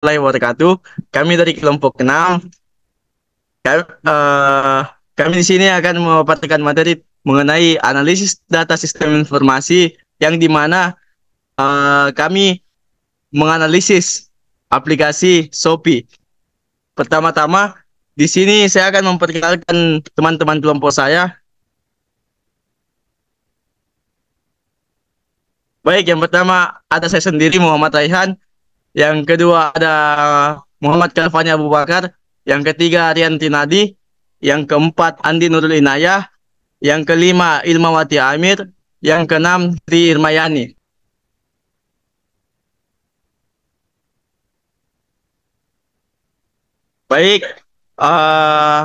wabarakatuh. Kami dari kelompok 6. Kami, kami di sini akan memaparkan materi mengenai analisis data sistem informasi yang di mana kami menganalisis aplikasi Shopee. Pertama-tama, di sini saya akan memperkenalkan teman-teman kelompok saya. Baik, yang pertama ada saya sendiri Muhammad Raihan, yang kedua ada Muhammad Kalfani Abu Bakar, yang ketiga Rian Tinadi, yang keempat Andi Nurul Inayah, yang kelima Ilmawati Amir, yang keenam Tri Irmayani. Baik, eh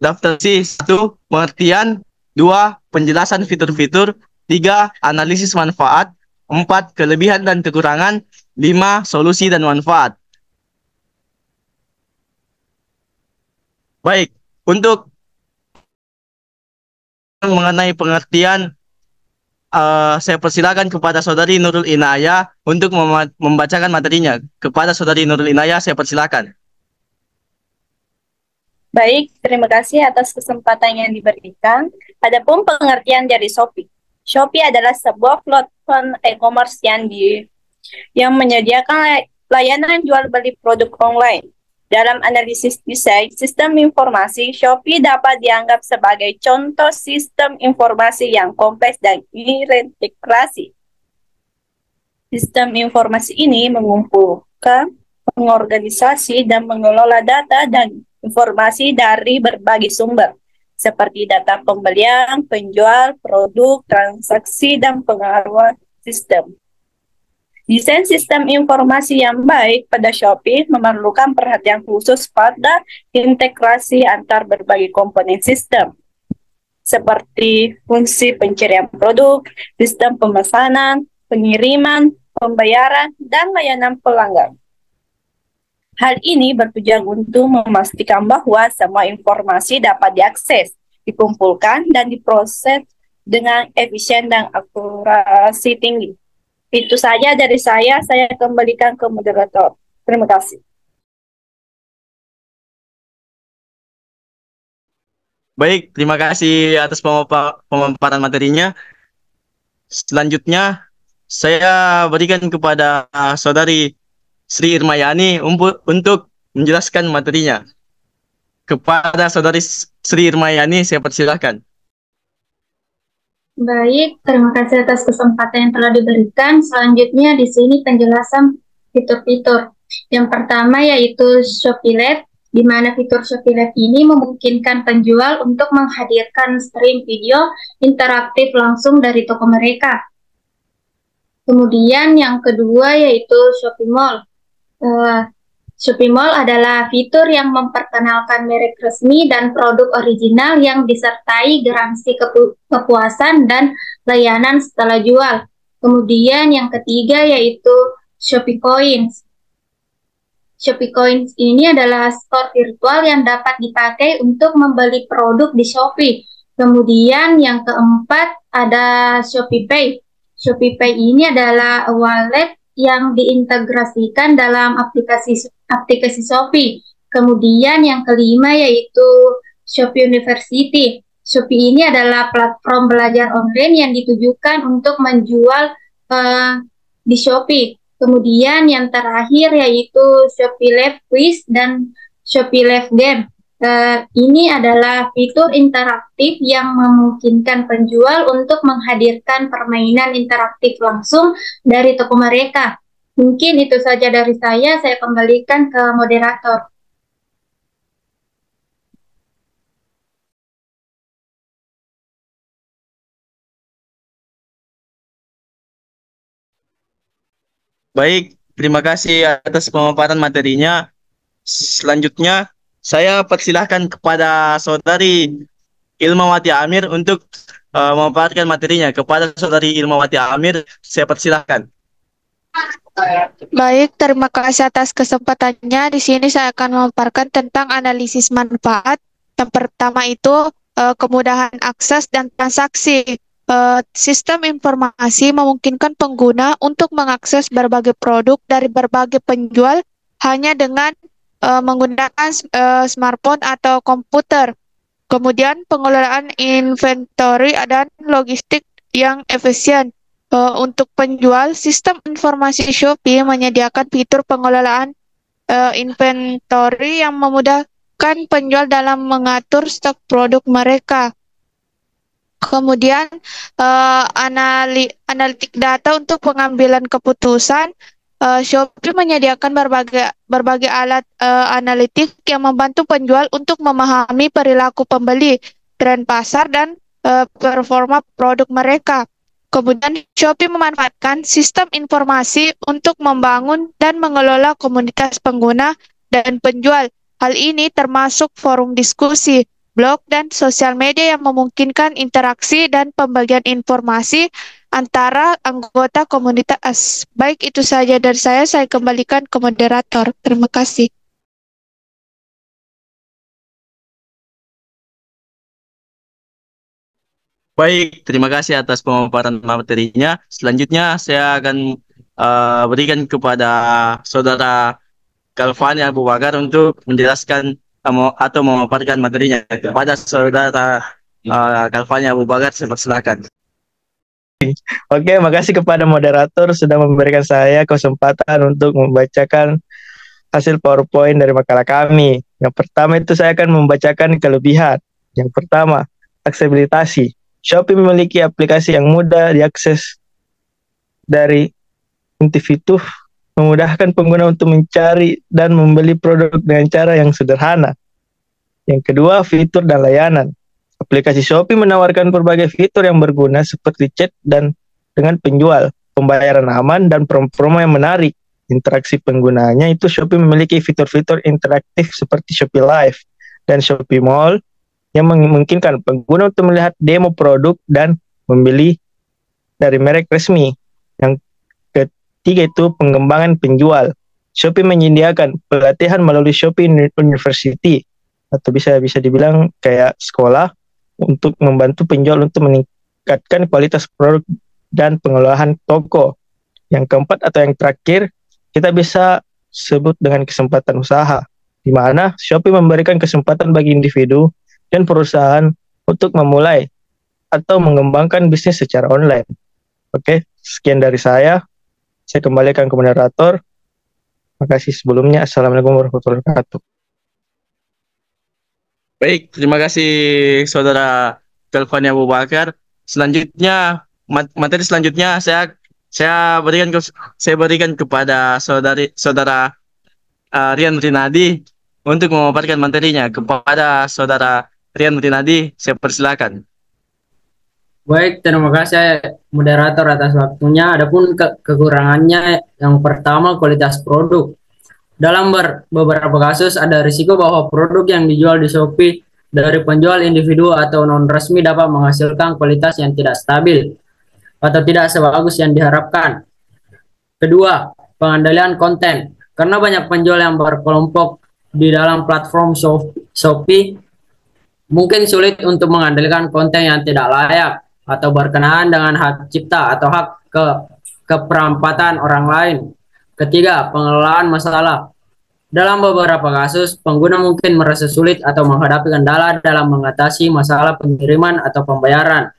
daftar C 1 pengertian, 2 penjelasan fitur-fitur, 3 analisis manfaat, 4 kelebihan dan kekurangan, 5 solusi dan manfaat. Baik, untuk mengenai pengertian, saya persilakan kepada Saudari Nurul Inayah untuk membacakan materinya. Kepada Saudari Nurul Inayah, saya persilakan. Baik, terima kasih atas kesempatan yang diberikan. Adapun pengertian dari Shopee. Shopee adalah sebuah platform e-commerce yang menyediakan layanan jual beli produk online. Dalam analisis desain sistem informasi, Shopee dapat dianggap sebagai contoh sistem informasi yang kompleks dan terintegrasi. Sistem informasi ini mengumpulkan, mengorganisasi, dan mengelola data dan informasi dari berbagai sumber, seperti data pembelian, penjual, produk, transaksi, dan pengaruh sistem. Desain sistem informasi yang baik pada Shopee memerlukan perhatian khusus pada integrasi antar berbagai komponen sistem, seperti fungsi pencarian produk, sistem pemesanan, pengiriman, pembayaran, dan layanan pelanggan. Hal ini bertujuan untuk memastikan bahwa semua informasi dapat diakses, dikumpulkan, dan diproses dengan efisien dan akurasi tinggi. Itu saja dari saya kembalikan ke moderator. Terima kasih. Baik, terima kasih atas pemaparan materinya. Selanjutnya, saya berikan kepada Saudari Sri Irmayani untuk menjelaskan materinya. Kepada Saudari Sri Irmayani, saya persilahkan. Baik, terima kasih atas kesempatan yang telah diberikan. Selanjutnya di sini penjelasan fitur-fitur. Yang pertama yaitu Shopee Live, di mana fitur Shopee Live ini memungkinkan penjual untuk menghadirkan stream video interaktif langsung dari toko mereka. Kemudian yang kedua yaitu Shopee Mall. Shopee Mall adalah fitur yang memperkenalkan merek resmi dan produk original yang disertai garansi kepuasan dan layanan setelah jual. Kemudian yang ketiga yaitu Shopee Coins. Shopee Coins ini adalah store virtual yang dapat dipakai untuk membeli produk di Shopee. Kemudian yang keempat ada Shopee Pay. Shopee Pay ini adalah wallet yang diintegrasikan dalam aplikasi Shopee. Kemudian yang kelima yaitu Shopee University. Shopee ini adalah platform belajar online yang ditujukan untuk menjual di Shopee. Kemudian yang terakhir yaitu Shopee Live Quiz dan Shopee Live Game. Ini adalah fitur interaktif yang memungkinkan penjual untuk menghadirkan permainan interaktif langsung dari toko mereka. Mungkin itu saja dari saya kembalikan ke moderator. Baik, terima kasih atas pemaparan materinya. Selanjutnya, saya persilahkan kepada Saudari Ilmawati Amir untuk memaparkan materinya. Kepada Saudari Ilmawati Amir, saya persilahkan. Baik, terima kasih atas kesempatannya. Di sini saya akan memaparkan tentang analisis manfaat. Yang pertama itu kemudahan akses dan transaksi. Sistem informasi memungkinkan pengguna untuk mengakses berbagai produk dari berbagai penjual hanya dengan menggunakan smartphone atau komputer. Kemudian pengelolaan inventory dan logistik yang efisien. Untuk penjual, sistem informasi Shopee menyediakan fitur pengelolaan inventory yang memudahkan penjual dalam mengatur stok produk mereka. Kemudian analitik data untuk pengambilan keputusan. Shopee menyediakan berbagai alat analitik yang membantu penjual untuk memahami perilaku pembeli, tren pasar, dan performa produk mereka. Kemudian Shopee memanfaatkan sistem informasi untuk membangun dan mengelola komunitas pengguna dan penjual. Hal ini termasuk forum diskusi, blog, dan sosial media yang memungkinkan interaksi dan pembagian informasi antara anggota komunitas. Baik, itu saja dari saya kembalikan ke moderator. Terima kasih. Baik, terima kasih atas pemaparan materinya. Selanjutnya saya akan berikan kepada Saudara Kalvani Abu Bakar untuk menjelaskan atau memaparkan materinya. Kepada Saudara Kalvani Abu Bakar, saya persilakan. Oke, makasih kepada moderator sudah memberikan saya kesempatan untuk membacakan hasil PowerPoint dari makalah kami. Yang pertama itu saya akan membacakan kelebihan. Yang pertama, aksesibilitas. Shopee memiliki aplikasi yang mudah diakses dari individu, memudahkan pengguna untuk mencari dan membeli produk dengan cara yang sederhana. Yang kedua, fitur dan layanan. Aplikasi Shopee menawarkan berbagai fitur yang berguna seperti chat dan dengan penjual, pembayaran aman, dan promo yang menarik. Interaksi penggunanya itu Shopee memiliki fitur-fitur interaktif seperti Shopee Live dan Shopee Mall yang memungkinkan pengguna untuk melihat demo produk dan membeli dari merek resmi. Yang ketiga itu pengembangan penjual. Shopee menyediakan pelatihan melalui Shopee University atau bisa dibilang kayak sekolah untuk membantu penjual untuk meningkatkan kualitas produk dan pengelolaan toko. Yang keempat atau yang terakhir, kita bisa sebut dengan kesempatan usaha, di mana Shopee memberikan kesempatan bagi individu dan perusahaan untuk memulai atau mengembangkan bisnis secara online. Oke, sekian dari saya. Saya kembalikan ke moderator. Terima kasih sebelumnya. Assalamualaikum warahmatullahi wabarakatuh. Baik, terima kasih Saudara Kalvani Abu Bakar. Selanjutnya, materi selanjutnya saya berikan kepada Saudara Rian Rinadi untuk memaparkan materinya. Kepada Saudara Rian Rinadi, saya persilakan. Baik, terima kasih moderator atas waktunya. Adapun kekurangannya, yang pertama kualitas produk. Dalam beberapa kasus ada risiko bahwa produk yang dijual di Shopee dari penjual individu atau non-resmi dapat menghasilkan kualitas yang tidak stabil atau tidak sebagus yang diharapkan. Kedua, pengendalian konten. Karena banyak penjual yang berkelompok di dalam platform Shopee, mungkin sulit untuk mengendalikan konten yang tidak layak atau berkenaan dengan hak cipta atau hak keperampatan orang lain. Ketiga, pengelolaan masalah. Dalam beberapa kasus, pengguna mungkin merasa sulit atau menghadapi kendala dalam mengatasi masalah pengiriman atau pembayaran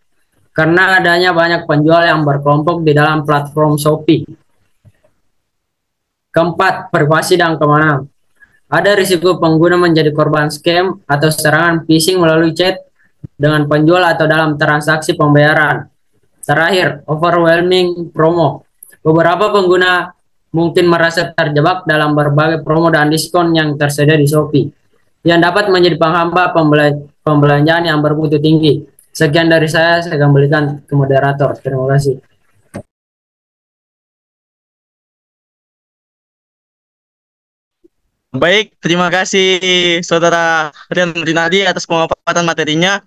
karena adanya banyak penjual yang berkelompok di dalam platform Shopee. Keempat, privasi dan keamanan. Ada risiko pengguna menjadi korban scam atau serangan phishing melalui chat dengan penjual atau dalam transaksi pembayaran. Terakhir, overwhelming promo. Beberapa pengguna mungkin merasa terjebak dalam berbagai promo dan diskon yang tersedia di Shopee, yang dapat menjadi penghambat pembelanjaan yang bermutu tinggi. Sekian dari saya kembalikan ke moderator. Terima kasih. Baik, terima kasih Saudara Rian Rinadi atas pemaparan materinya.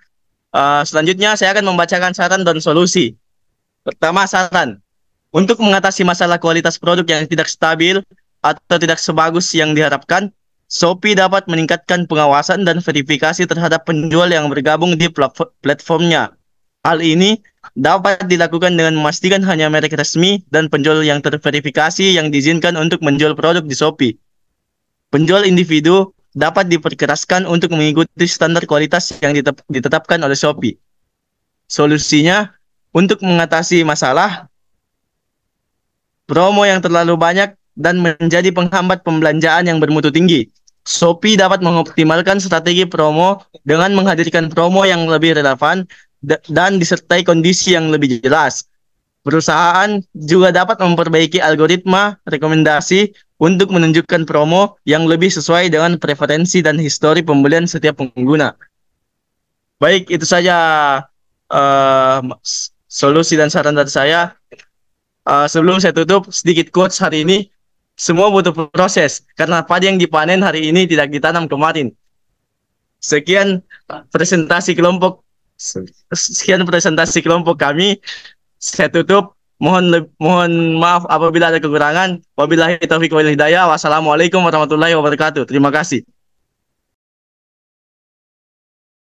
Selanjutnya saya akan membacakan saran dan solusi. Pertama, saran. Untuk mengatasi masalah kualitas produk yang tidak stabil atau tidak sebagus yang diharapkan, Shopee dapat meningkatkan pengawasan dan verifikasi terhadap penjual yang bergabung di platformnya. Hal ini dapat dilakukan dengan memastikan hanya merek resmi dan penjual yang terverifikasi yang diizinkan untuk menjual produk di Shopee. penjual individu dapat diperkeraskan untuk mengikuti standar kualitas yang ditetapkan oleh Shopee. Solusinya, untuk mengatasi masalah promo yang terlalu banyak dan menjadi penghambat pembelanjaan yang bermutu tinggi, Shopee dapat mengoptimalkan strategi promo dengan menghadirkan promo yang lebih relevan dan disertai kondisi yang lebih jelas. Perusahaan juga dapat memperbaiki algoritma rekomendasi untuk menunjukkan promo yang lebih sesuai dengan preferensi dan histori pembelian setiap pengguna. Baik, itu saja solusi dan saran dari saya. Sebelum saya tutup, sedikit quotes hari ini. Semua butuh proses, karena padi yang dipanen hari ini tidak ditanam kemarin. Sekian presentasi kelompok kami. Saya tutup. Mohon maaf apabila ada kekurangan. Wabillahi taufiq wal hidayah. Wassalamualaikum warahmatullahi wabarakatuh. Terima kasih.